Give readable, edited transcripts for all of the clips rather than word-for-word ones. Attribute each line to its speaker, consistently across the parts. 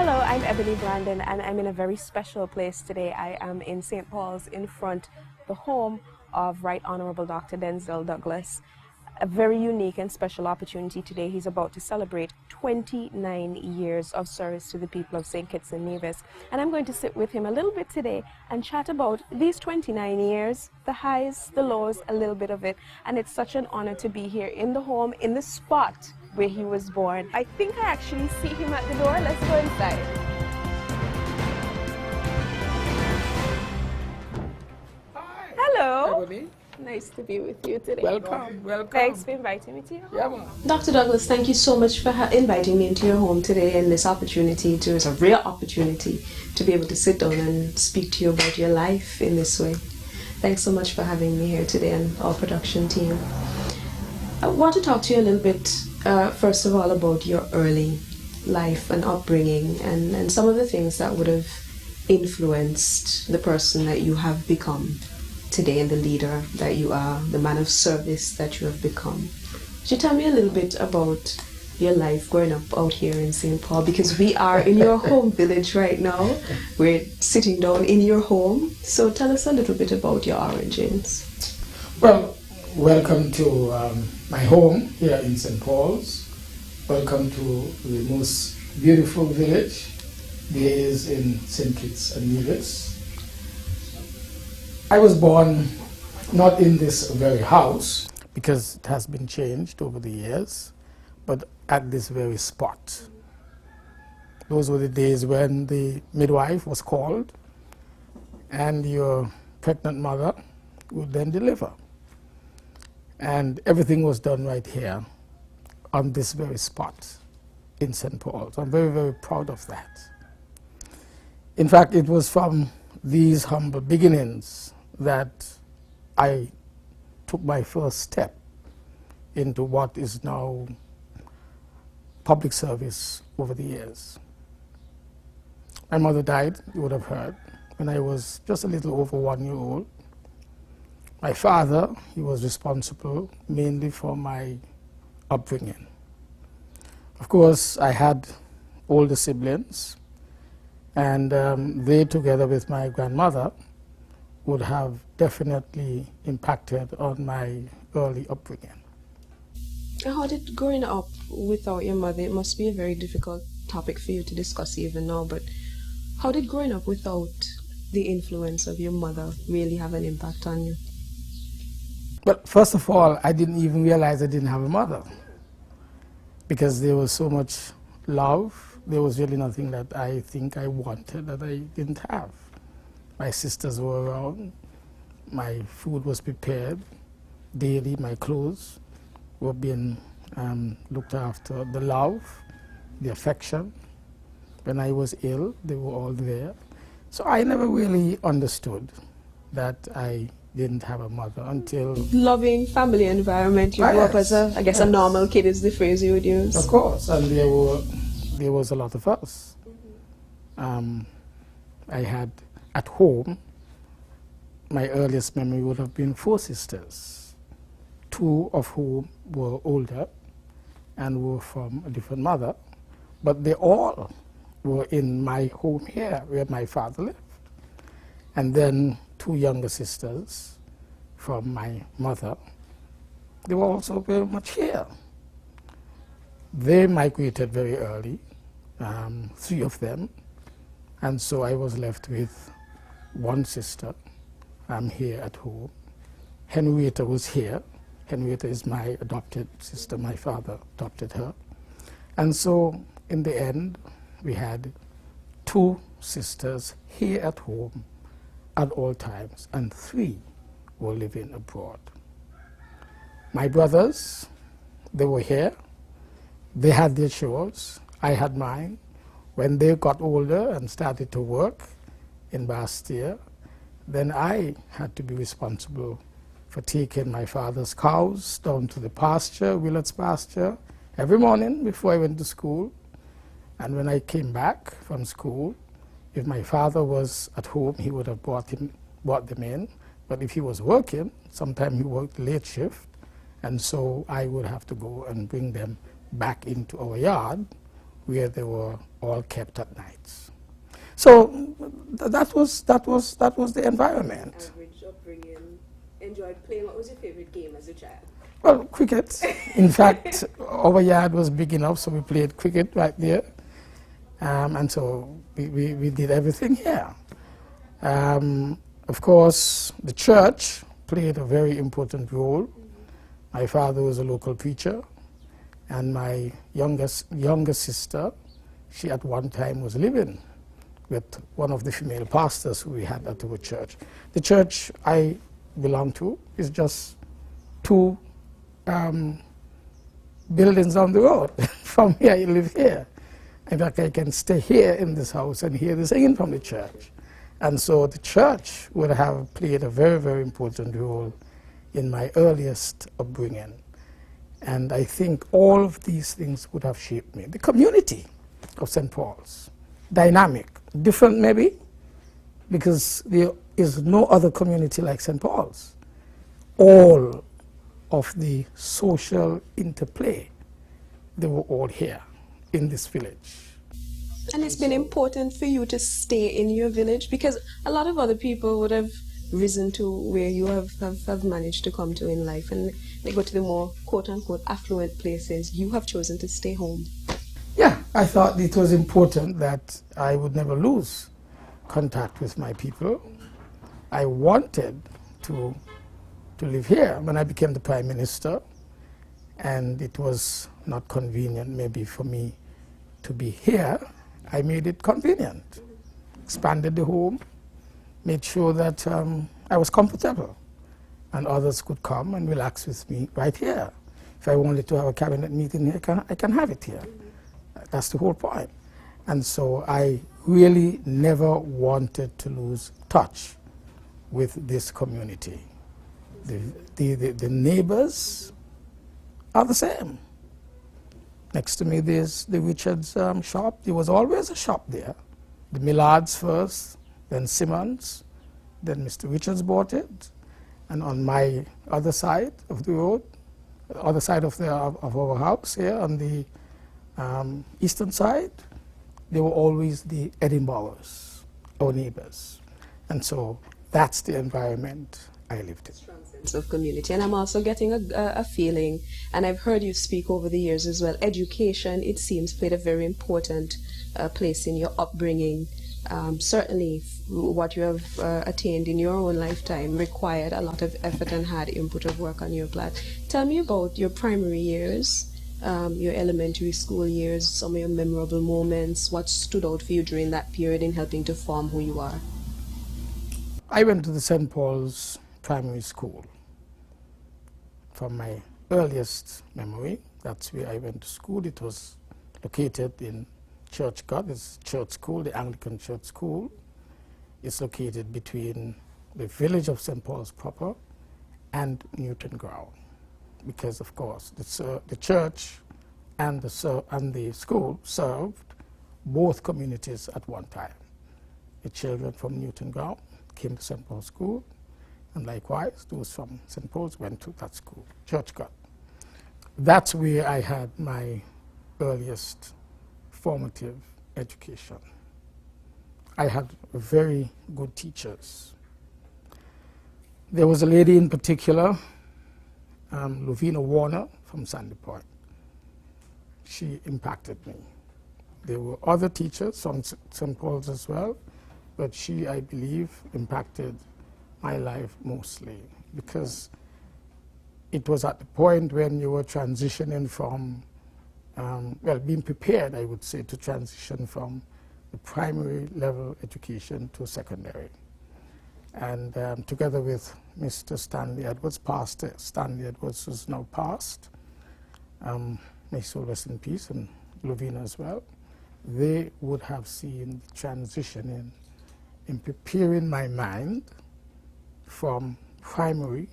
Speaker 1: Hello, I'm Ebony Brandon, and I'm in a very special place today. I am in St. Paul's in front, the home of Right Honorable Dr. Denzel Douglas. A very unique and special opportunity today. He's about to celebrate 29 years of service to the people of St. Kitts and Nevis. And I'm going to sit with him a little bit today and chat about these 29 years, the highs, the lows, a little bit of it. And it's such an honor to be here in the home, in the spot where he was born. I think I actually see him at the door. Let's go inside.
Speaker 2: Hi.
Speaker 1: Hello.
Speaker 2: Ebony.
Speaker 1: Nice to be with you today.
Speaker 2: Welcome, welcome.
Speaker 1: Thanks for inviting me to your home.
Speaker 2: Yeah, man.
Speaker 1: Dr. Douglas, thank you so much for inviting me into your home today, and this opportunity it's a rare opportunity to be able to sit down and speak to you about your life in this way. Thanks so much for having me here today and our production team. I want to talk to you a little bit, first of all, about your early life and upbringing and some of the things that would have influenced the person that you have become today and the leader that you are, the man of service that you have become. Could you tell me a little bit about your life growing up out here in St. Paul? Because we are in your home village right now. We're sitting down in your home. So tell us a little bit about your origins.
Speaker 2: Well, welcome to my home here in St. Paul's. Welcome to the most beautiful village there is in St. Kitts and Nevis. I was born not in this very house, because it has been changed over the years, but at this very spot. Those were the days when the midwife was called and your pregnant mother would then deliver. And everything was done right here on this very spot in St. Paul's. I'm very, very proud of that. In fact, it was from these humble beginnings that I took my first step into what is now public service over the years. My mother died, you would have heard, when I was just a little over 1 year old. My father, he was responsible mainly for my upbringing. Of course, I had older siblings, and they, together with my grandmother, would have definitely impacted on my early upbringing.
Speaker 1: How did growing up without your mother, it must be a very difficult topic for you to discuss even now, but how did growing up without the influence of your mother really have an impact on you?
Speaker 2: But first of all, I didn't even realize I didn't have a mother, because there was so much love. There was really nothing that I think I wanted that I didn't have. My sisters were around, my food was prepared daily, my clothes were being looked after, the love, the affection. When I was ill, they were all there. So I never really understood that I didn't have a mother until...
Speaker 1: Loving family environment, you grew up as a, I guess a normal kid is the phrase you would use.
Speaker 2: Of course, and there was a lot of us. I had at home, my earliest memory would have been 4 sisters, 2 of whom were older and were from a different mother, but they all were in my home here where my father lived. And then 2 younger sisters from my mother, they were also very much here. They migrated very early, 3 of them, and so I was left with 1 sister. I'm here at home. Henrietta was here. Henrietta is my adopted sister. My father adopted her. And so in the end, we had 2 sisters here at home at all times, and 3 were living abroad. My brothers, they were here. They had their chores. I had mine. When they got older and started to work in Bastia, then I had to be responsible for taking my father's cows down to the pasture, Willard's pasture, every morning before I went to school. And when I came back from school, if my father was at home, he would have brought them in. But if he was working, sometimes he worked late shift, and so I would have to go and bring them back into our yard where they were all kept at nights. So that was the environment.
Speaker 1: Average upbringing. Enjoyed playing. What was your favorite game as a child?
Speaker 2: Well, cricket. In fact, our yard was big enough, so we played cricket right there. And so we did everything here. Of course, the church played a very important role. My father was a local preacher, and my younger sister, she at one time was living with one of the female pastors who we had at our church. The church I belong to is just two buildings down the road from here. I live here. In fact, I can stay here in this house and hear the singing from the church. And so the church would have played a very, very important role in my earliest upbringing. And I think all of these things would have shaped me. The community of St. Paul's, dynamic, different maybe, because there is no other community like St. Paul's. All of the social interplay, they were all here in this village.
Speaker 1: And it's been important for you to stay in your village, because a lot of other people would have risen to where you have managed to come to in life, and they go to the more quote-unquote affluent places. You have chosen to stay home.
Speaker 2: Yeah, I thought it was important that I would never lose contact with my people. I wanted to live here when I became the Prime Minister, and it was not convenient maybe for me to be here. I made it convenient, expanded the home, made sure that I was comfortable and others could come and relax with me right here. If I wanted to have a cabinet meeting here, I can have it here. That's the whole point. And so I really never wanted to lose touch with this community. The neighbors are the same. Next to me there's the Richards shop. There was always a shop there. The Millards first, then Simmons, then Mr. Richards bought it. And on my other side of the road, other side of our house here on the eastern side, there were always the Edinburghs, our neighbors. And so that's the environment I lived in.
Speaker 1: Strong sense of community. And I'm also getting a feeling, and I've heard you speak over the years as well, education, it seems, played a very important place in your upbringing. Certainly what you have attained in your own lifetime required a lot of effort and hard input of work on your part. Tell me about your primary years, your elementary school years, some of your memorable moments, what stood out for you during that period in helping to form who you are.
Speaker 2: I went to the St. Paul's Primary School. From my earliest memory, that's where I went to school. It was located in Church God. It's church school, the Anglican Church School. It's located between the village of St. Paul's proper and Newton Ground, because of course the church and the school served both communities at one time. The children from Newton Ground came to St. Paul's School, and likewise those from St. Paul's went to that school, Church God. That's where I had my earliest formative education. I had very good teachers. There was a lady in particular, Lovina Warner from Sandy Point. She impacted me. There were other teachers from St. Paul's as well, but she, I believe, impacted my life mostly, because it was at the point when you were transitioning from, being prepared, I would say, to transition from the primary level education to secondary. And together with Mr. Stanley Edwards, Pastor Stanley Edwards, who's now passed, may soul rest in peace, and Lovina as well, they would have seen the transition in preparing my mind from primary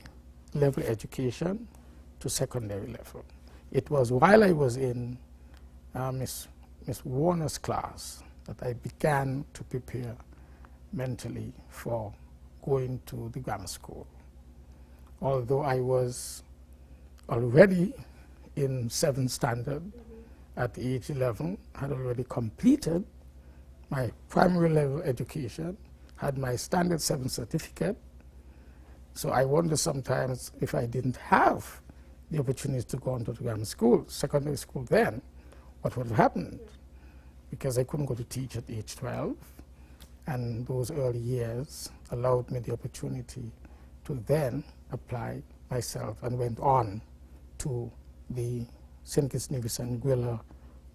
Speaker 2: level education to secondary level. It was while I was in Miss Warner's class that I began to prepare mentally for going to the grammar school. Although I was already in 7th standard, at age 11, had already completed my primary level education, had my standard 7 certificate. So I wonder sometimes if I didn't have the opportunity to go on to the grammar school, secondary school then, what would have happened? Because I couldn't go to teach at age 12, and those early years allowed me the opportunity to then apply myself and went on to the St. Kitts-Nevis and Gwilla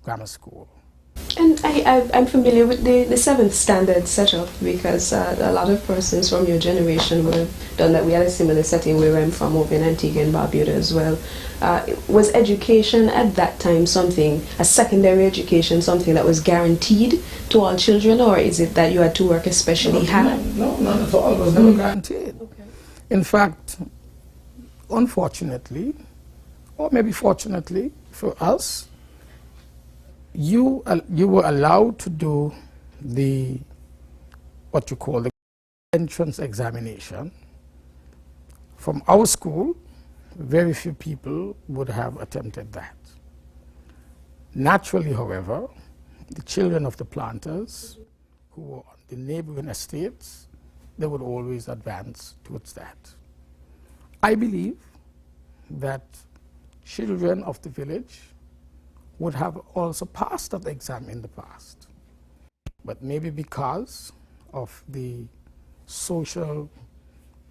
Speaker 2: Grammar School.
Speaker 1: And I'm familiar with the seventh standard setup because a lot of persons from your generation would have done that. We had a similar setting where I'm from over in Antigua and Barbuda as well. Was education at that time something, a secondary education, something that was guaranteed to all children, or is it that you had to work especially hard?
Speaker 2: No, not at all. It was never guaranteed. Okay. In fact, unfortunately, or maybe fortunately for us, you were allowed to do what you call the entrance examination. From our school, very few people would have attempted that. Naturally, however, the children of the planters who were on the neighboring estates, they would always advance towards that. I believe that children of the village would have also passed that exam in the past. But maybe because of the social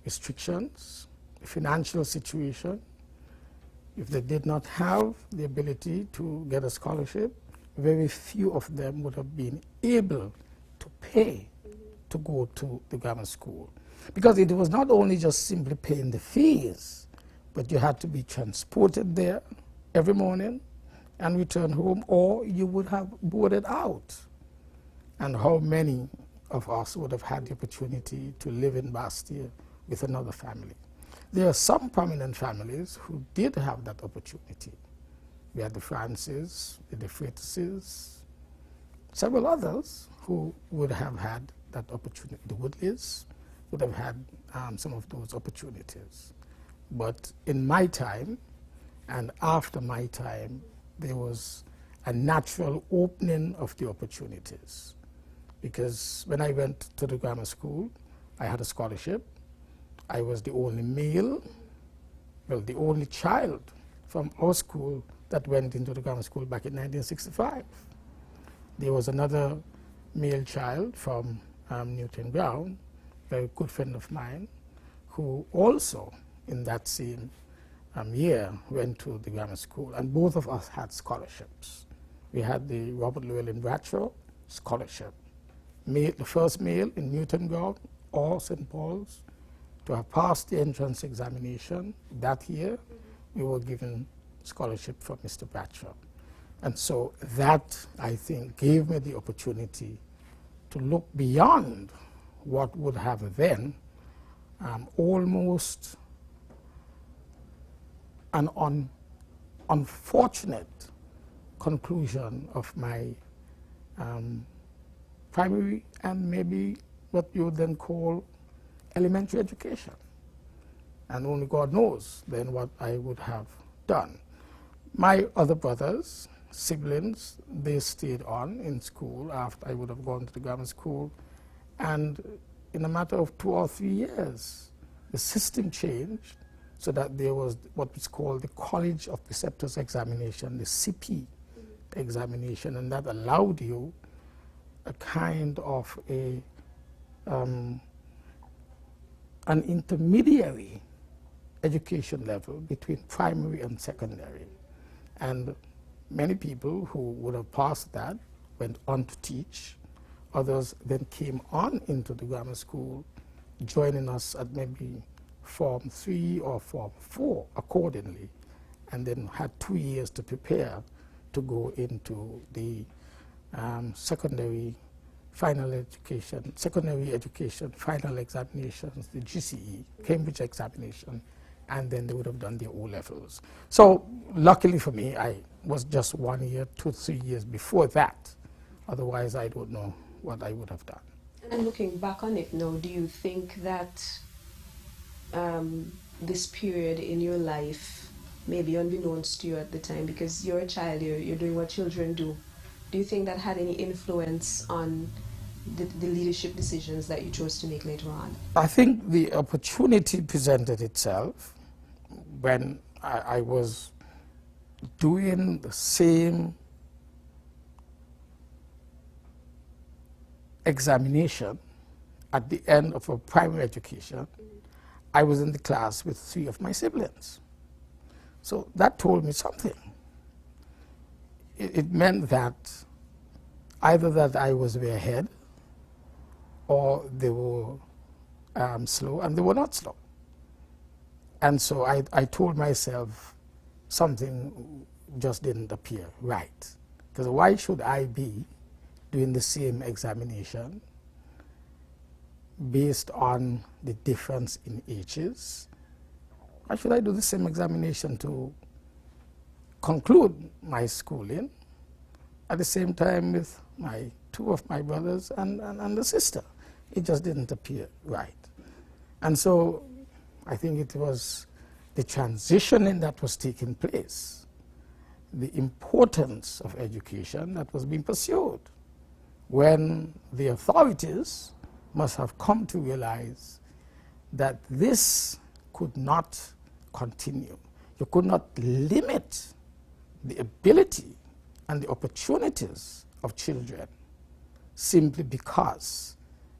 Speaker 2: restrictions, the financial situation, if they did not have the ability to get a scholarship, very few of them would have been able to pay to go to the grammar school. Because it was not only just simply paying the fees, but you had to be transported there every morning and return home, or you would have boarded out. And how many of us would have had the opportunity to live in Bastia with another family? There are some prominent families who did have that opportunity. We had the Francis, the Freitas, several others who would have had that opportunity. The Woodleys would have had some of those opportunities. But in my time, and after my time, there was a natural opening of the opportunities. Because when I went to the grammar school, I had a scholarship. I was the only male, well, the only child from our school that went into the grammar school back in 1965. There was another male child from Newton Brown, a very good friend of mine, who also in that same year went to the grammar school, and both of us had scholarships. We had the Robert Llewellyn Bradshaw scholarship, the first male in Newton Brown or St. Paul's to have passed the entrance examination that year. We were given scholarship from Mr. Bradshaw. And so that, I think, gave me the opportunity to look beyond what would have then almost an unfortunate conclusion of my primary and maybe what you would then call elementary education. And only God knows then what I would have done. My other brothers, siblings, they stayed on in school after I would have gone to the grammar school. And in a matter of 2 or 3 years, the system changed so that there was what was called the College of Preceptors examination, the CP examination, and that allowed you a kind of an intermediary education level between primary and secondary. And many people who would have passed that went on to teach. Others then came on into the grammar school, joining us at maybe Form 3 or Form 4 accordingly, and then had 2 years to prepare to go into the secondary education final examinations, the GCE, Cambridge examination, and then they would have done their O-levels. So luckily for me, I was just 1 year, 2-3 years before that. Otherwise, I don't know what I would have done.
Speaker 1: And looking back on it now, do you think that this period in your life maybe unbeknownst to you at the time, because you're a child, you're doing what children do. Do you think that had any influence on the leadership decisions that you chose to make later on?
Speaker 2: I think the opportunity presented itself when I was doing the same examination at the end of a primary education. I was in the class with 3 of my siblings. So that told me something. It meant that either that I was way ahead or they were slow, and they were not slow. And so I told myself something just didn't appear right. Because why should I be doing the same examination based on the difference in ages? Why should I do the same examination to conclude my schooling at the same time with 2 of my brothers and the sister? It just didn't appear right. And so I think it was the transitioning that was taking place, the importance of education that was being pursued, when the authorities must have come to realize that this could not continue. You could not limit the ability and the opportunities of children simply because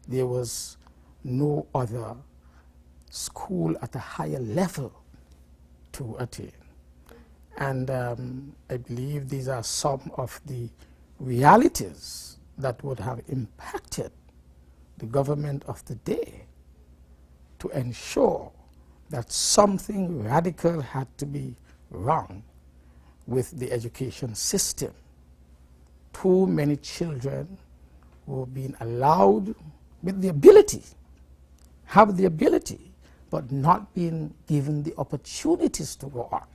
Speaker 2: there was no other school at a higher level to attain. And I believe these are some of the realities that would have impacted the government of the day to ensure that something radical had to be wrong with the education system. Too many children were being allowed with the ability, have the ability, but not being given the opportunities to go on.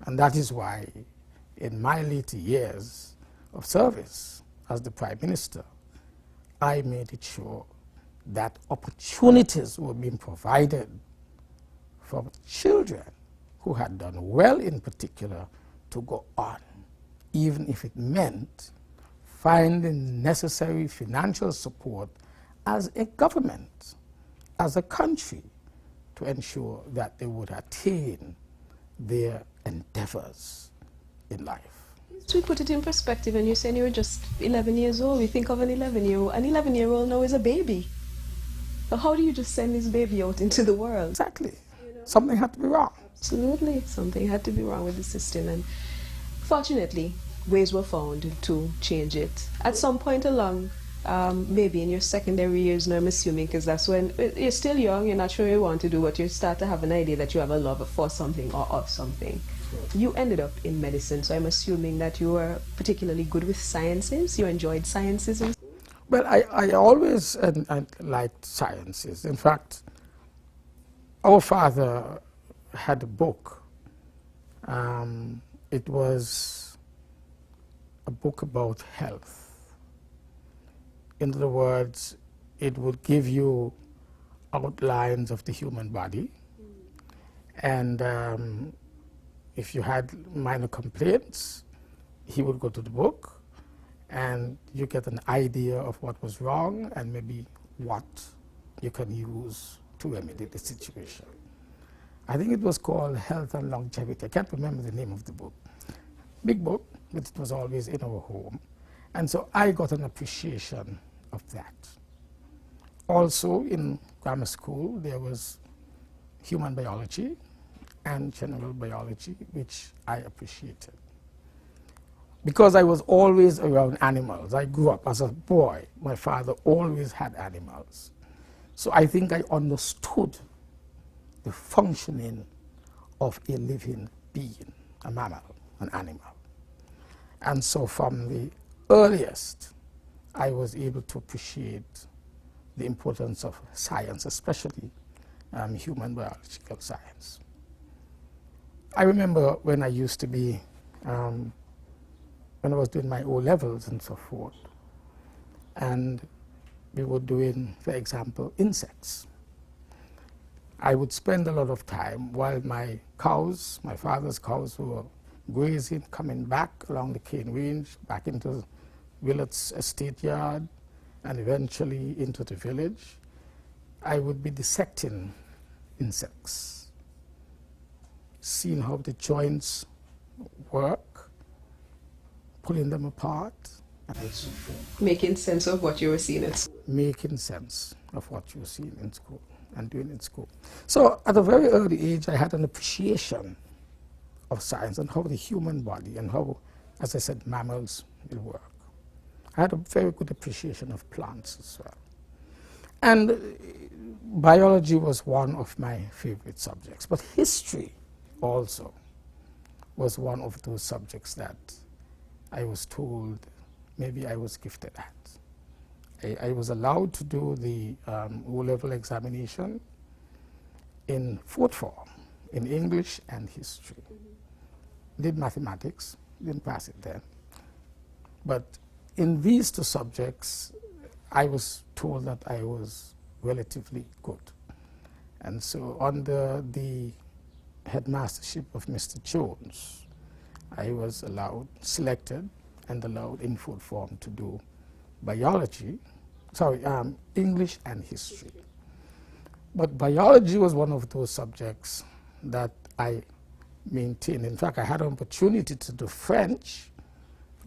Speaker 2: And that is why in my later years of service as the Prime Minister, I made it sure that opportunities were being provided for children who had done well in particular to go on, even if it meant finding necessary financial support as a government, as a country, to ensure that they would attain their endeavors in life.
Speaker 1: To put it in perspective, and you're saying you were just 11 years old, we think of an 11-year-old. An 11-year-old now is a baby. But how do you just send this baby out into the world?
Speaker 2: Exactly. Something had to be wrong.
Speaker 1: Absolutely. Something had to be wrong with the system. And fortunately, ways were found to change it. At some point along, maybe in your secondary years, now I'm assuming, because that's when you're still young, you're not sure you want to do, but you start to have an idea that you have a love for something or of something. You ended up in medicine, so I'm assuming that you were particularly good with sciences. You enjoyed sciences.
Speaker 2: Well, I always liked sciences. In fact, our father had a book. It was a book about health. In other words, it would give you outlines of the human body. And if you had minor complaints, he would go to the book and you get an idea of what was wrong and maybe what you can use to remedy the situation. I think it was called Health and Longevity. I can't remember the name of the book. Big book, but it was always in our home. And so I got an appreciation of that. Also in grammar school, there was human biology and general biology, which I appreciated. Because I was always around animals. I grew up as a boy. My father always had animals. So I think I understood the functioning of a living being, a mammal, an animal. And so from the earliest, I was able to appreciate the importance of science, especially human biological science. I remember when I used to be, when I was doing my O-levels and so forth, and we were doing, for example, insects. I would spend a lot of time while my cows, my father's cows, were grazing, coming back along the cane range, back into Willet's estate yard, and eventually into the village. I would be dissecting insects, seeing how the joints work, pulling them apart, and so forth.
Speaker 1: Making sense of what you were seeing at school.
Speaker 2: Making sense of what you were seeing in school and doing in school. So at a very early age, I had an appreciation of science and how the human body and how, as I said, mammals will work. I had a very good appreciation of plants as well. And biology was one of my favorite subjects, but history also was one of those subjects that I was told maybe I was gifted at. I was allowed to do the O-level examination in fourth form, in English and history. Did mathematics, didn't pass it then. But in these two subjects, I was told that I was relatively good. And so under the headmastership of Mr. Jones, I was selected and allowed in full form to do biology, English and history. But biology was one of those subjects that I maintained. In fact, I had an opportunity to do French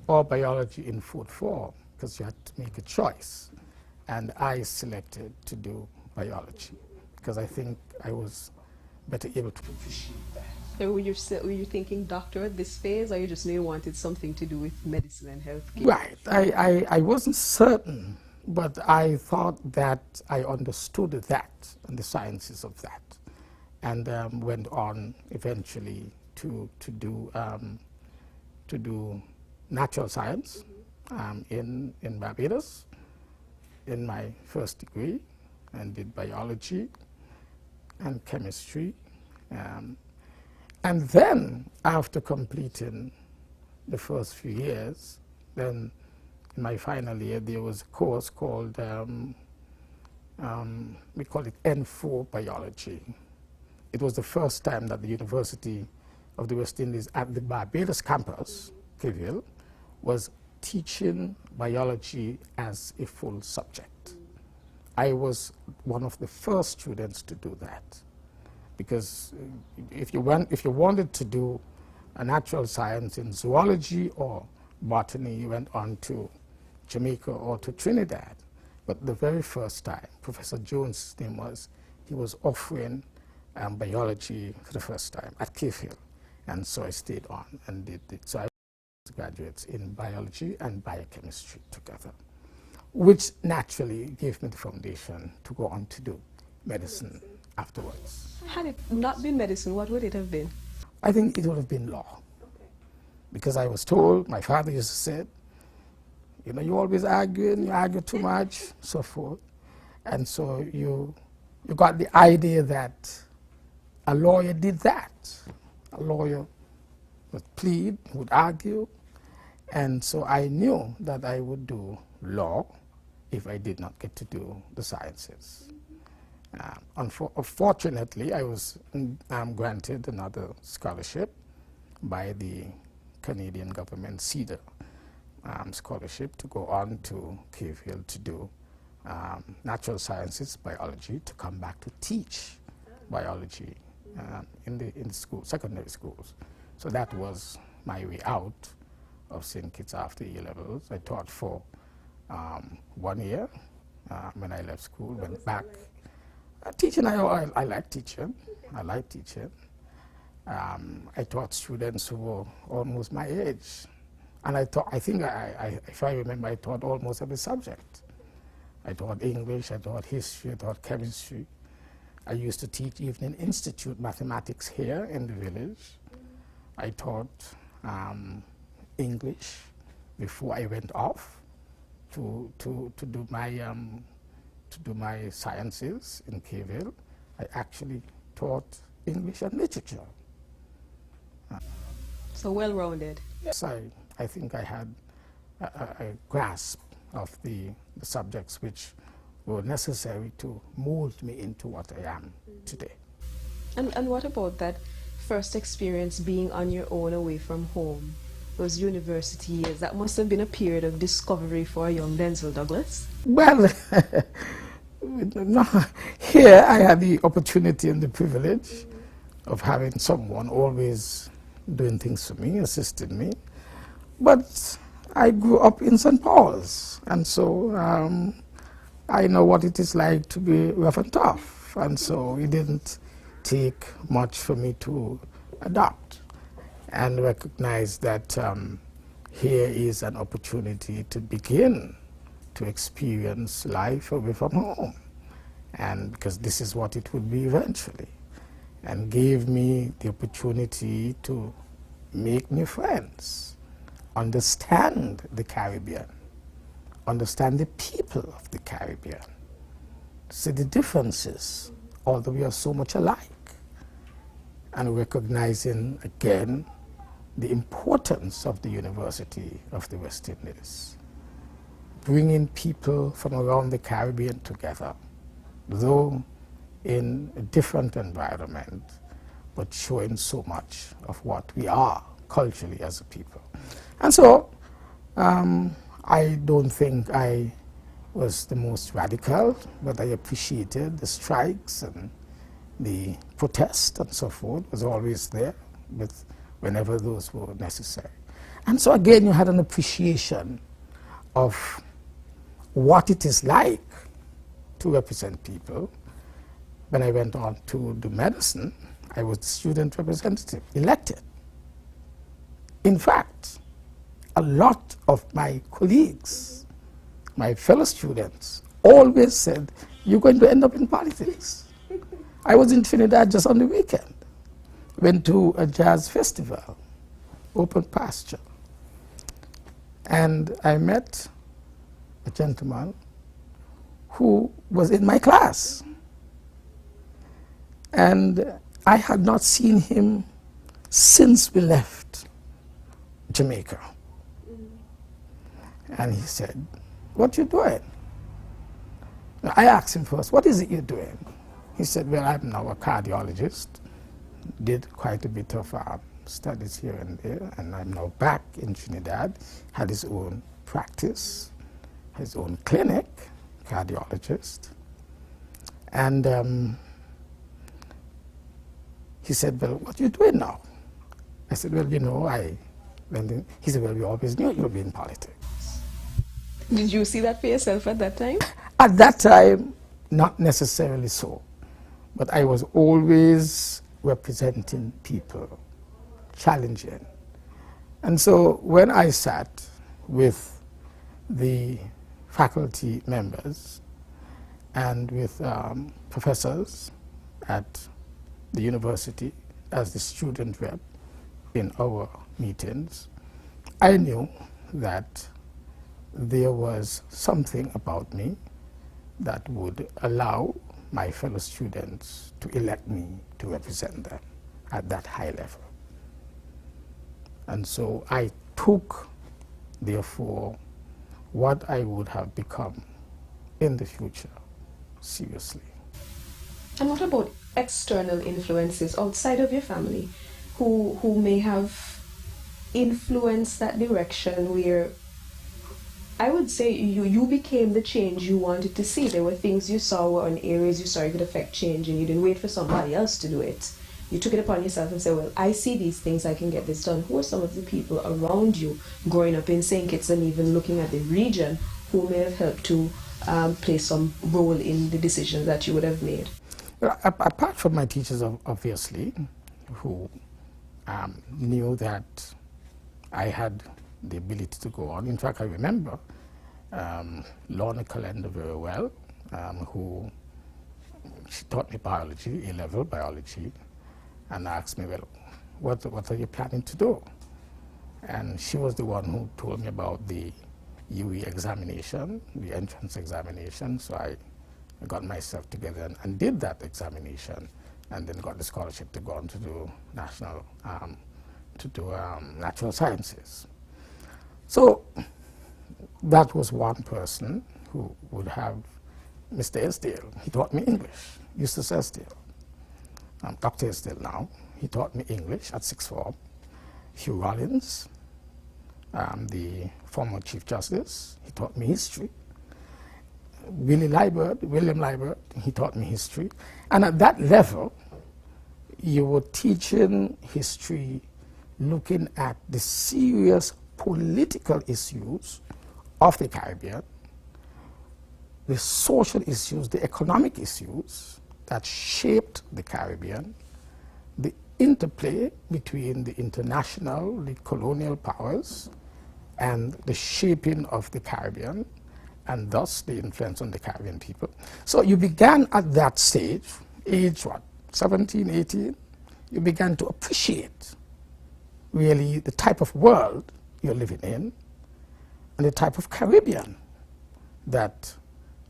Speaker 2: or biology in fourth form because you had to make a choice. And I selected to do biology because I think I was better able to appreciate that.
Speaker 1: So were you thinking doctor at this phase, or you just knew you wanted something to do with medicine and healthcare?
Speaker 2: Right. I wasn't certain, but I thought that I understood that and the sciences of that, and went on eventually to do natural science in Barbados in my first degree, and did biology and chemistry. And then, after completing the first few years, then in my final year, there was a course called, we call it N4 Biology. It was the first time that the University of the West Indies at the Barbados campus, Kiville, was teaching biology as a full subject. I was one of the first students to do that. Because if you wanted to do a natural science in zoology or botany, you went on to Jamaica or to Trinidad. But the very first time, Professor Jones' name was, he was offering biology for the first time at Cave Hill. And so I stayed on and did it. So I was graduates in biology and biochemistry together, which naturally gave me the foundation to go on to do medicine afterwards.
Speaker 1: Had it not been medicine, what would it have been?
Speaker 2: I think it would have been law. Because I was told, my father used to say, you know, you're always arguing, you argue too much, so forth. And so you got the idea that a lawyer did that. A lawyer would plead, would argue. And so I knew that I would do law if I did not get to do the sciences. Unfortunately, I was granted another scholarship by the Canadian government, CEDAR scholarship, to go on to Cave Hill to do natural sciences, biology, to come back to teach biology in school, secondary schools. So that was my way out of St. Kitts after A-levels. I taught for 1 year when I left school, went back. Teaching, I like teaching. I like teaching. I taught students who were almost my age. And I think if I remember, I taught almost every subject. I taught English, I taught history, I taught chemistry. I used to teach evening institute mathematics here in the village. I taught English before I went off to do my sciences in Cave Hill. I actually taught English and literature.
Speaker 1: So well-rounded.
Speaker 2: Yes, I think I had a grasp of the subjects which were necessary to mold me into what I am today.
Speaker 1: And what about that first experience being on your own away from home? Those university years, that must have been a period of discovery for a young Denzel Douglas.
Speaker 2: Well, no, here I had the opportunity and the privilege of having someone always doing things for me, assisting me. But I grew up in St. Paul's, and so I know what it is like to be rough and tough, and so it didn't take much for me to adapt and recognize that here is an opportunity to begin to experience life away from home, and because this is what it would be eventually, and gave me the opportunity to make new friends, understand the Caribbean, understand the people of the Caribbean, see the differences, although we are so much alike, and recognizing again the importance of the University of the West Indies, bringing people from around the Caribbean together, though in a different environment, but showing so much of what we are culturally as a people. And so I don't think I was the most radical, but I appreciated the strikes and the protest and so forth was always there with whenever those were necessary. And so again, you had an appreciation of what it is like to represent people. When I went on to do medicine, I was the student representative, elected. In fact, a lot of my colleagues, my fellow students, always said, "You're going to end up in politics." I was in Trinidad just on the weekend, went to a jazz festival, Open Pasture, and I met a gentleman who was in my class. And I had not seen him since we left Jamaica. And he said, "What you doing?" I asked him first, "What is it you're doing?" He said, "Well, I'm now a cardiologist, did quite a bit of studies here and there, and I'm now back in Trinidad." Had his own practice, his own clinic, cardiologist. And he said, "Well, what are you doing now?" I said, "Well, you know, he said, "Well, we always knew you'll be in politics."
Speaker 1: Did you see that for yourself at that time?
Speaker 2: At that time, not necessarily so, but I was always representing people, challenging. And so when I sat with the faculty members and with professors at the university as the student rep in our meetings, I knew that there was something about me that would allow my fellow students to elect me to represent them at that high level. And so I took, therefore, what I would have become in the future seriously.
Speaker 1: And what about external influences outside of your family who may have influenced that direction where I would say you became the change you wanted to see? There were things you saw were in areas you saw you could affect change, and you didn't wait for somebody else to do it. You took it upon yourself and said, "Well, I see these things, I can get this done." Who are some of the people around you growing up in St. Kitts and even looking at the region who may have helped to play some role in the decisions that you would have made?
Speaker 2: Well, apart from my teachers, obviously, who knew that I had the ability to go on. In fact, I remember Lorna Calendar very well, who she taught me biology, A-level biology, and asked me, "Well, what are you planning to do?" And she was the one who told me about the UE examination, the entrance examination. So I got myself together and did that examination, and then got the scholarship to go on to do natural sciences. So that was one person who would have Mr. Esdale, he taught me English. Eustace Esdale, Dr. Esdale now, he taught me English at sixth form. Hugh Rollins, the former Chief Justice, he taught me history. William Liebert, he taught me history. And at that level, you were teaching history looking at the serious political issues of the Caribbean, the social issues, the economic issues that shaped the Caribbean, the interplay between the international, the colonial powers, and the shaping of the Caribbean, and thus the influence on the Caribbean people. So you began at that stage, age what, 17, 18, you began to appreciate really the type of world you're living in and the type of Caribbean that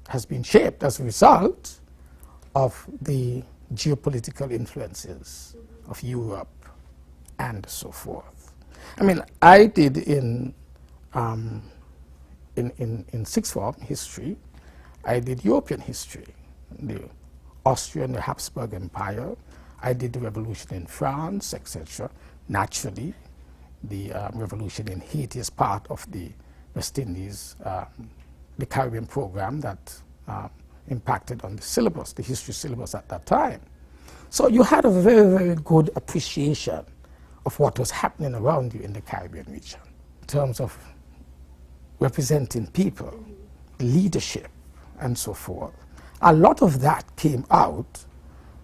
Speaker 2: has been shaped as a result of the geopolitical influences of Europe and so forth. I mean, I did in sixth form history, I did European history, the Austrian, the Habsburg Empire. I did the revolution in France, etc. Naturally, the revolution in Haiti is part of the West Indies, the Caribbean program that impacted on the syllabus, the history syllabus at that time. So you had a very, very good appreciation of what was happening around you in the Caribbean region in terms of representing people, leadership, and so forth. A lot of that came out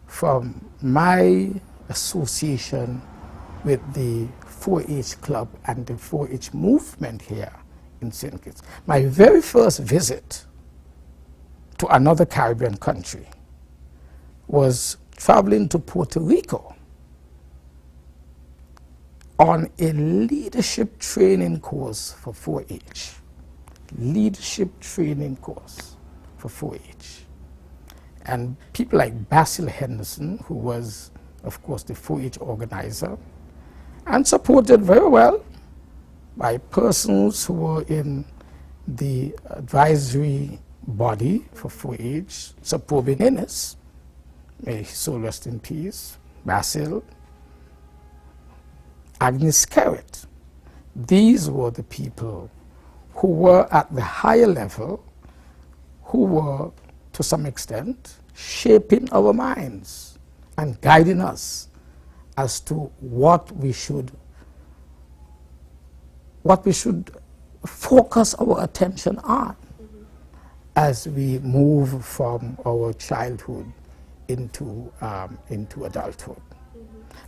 Speaker 2: from my association with the 4-H club and the 4-H movement here in St. Kitts. My very first visit to another Caribbean country was traveling to Puerto Rico on a leadership training course for 4-H. Leadership training course for 4-H. And people like Basil Henderson, who was, of course, the 4-H organizer, and supported very well by persons who were in the advisory body for 4-H, Sir Pobin Innes, may his soul rest in peace, Basil, Agnes Carrot. These were the people who were at the higher level, who were, to some extent, shaping our minds and guiding us as to what we should focus our attention on as we move from our childhood into adulthood.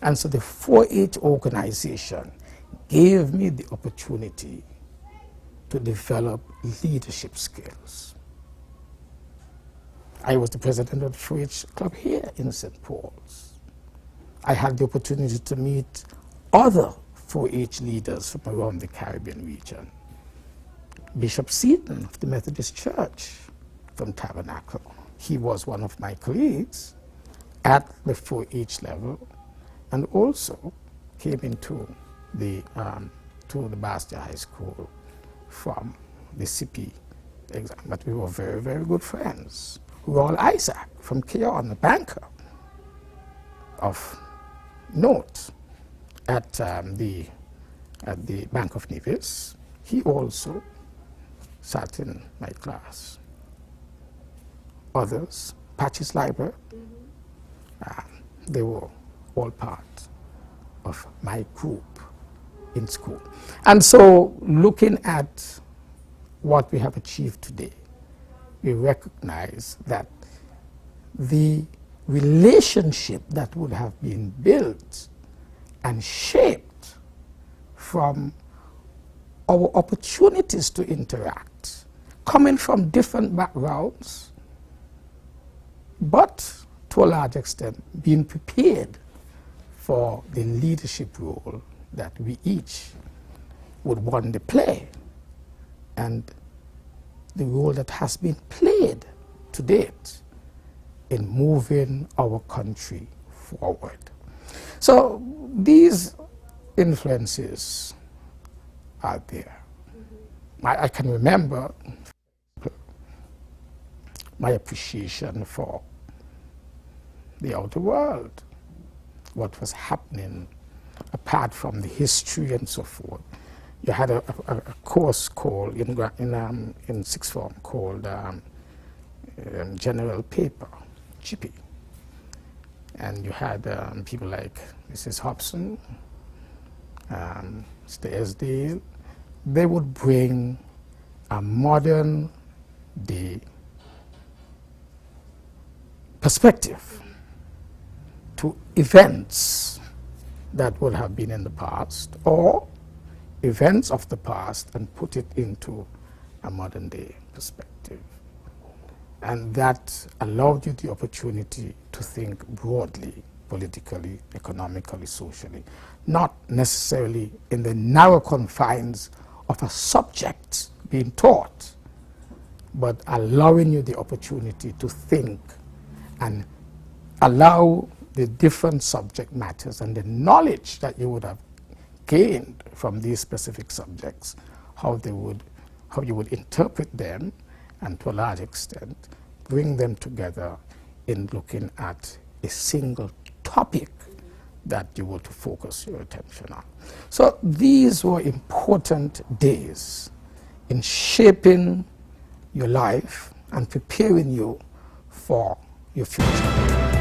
Speaker 2: And so the 4-H organization gave me the opportunity to develop leadership skills. I was the president of the 4-H club here in St. Paul's. I had the opportunity to meet other 4-H leaders from around the Caribbean region. Bishop Seaton of the Methodist Church from Tabernacle. He was one of my colleagues at the 4-H level, and also came into the to the Bastia High School from the CP exam. But we were very, very good friends. Royal Isaac from Keon, the banker of note at the Bank of Nevis, he also sat in my class. Others, Patches Liber, they were all part of my group in school. And so looking at what we have achieved today, we recognize that the relationship that would have been built and shaped from our opportunities to interact, coming from different backgrounds, but to a large extent being prepared for the leadership role that we each would want to play, and the role that has been played to date in moving our country forward. So these influences are there. I can remember my appreciation for the outer world, what was happening apart from the history and so forth. You had a course called in sixth form called General Paper, GP, and you had people like Mrs. Hobson, Mr. Esdale. They would bring a modern day perspective to events that would have been in the past, or events of the past, and put it into a modern day perspective. And that allowed you the opportunity to think broadly, politically, economically, socially, not necessarily in the narrow confines of a subject being taught, but allowing you the opportunity to think and allow the different subject matters and the knowledge that you would have gained from these specific subjects, how you would interpret them, and to a large extent bring them together in looking at a single topic that you were to focus your attention on. So these were important days in shaping your life and preparing you for your future.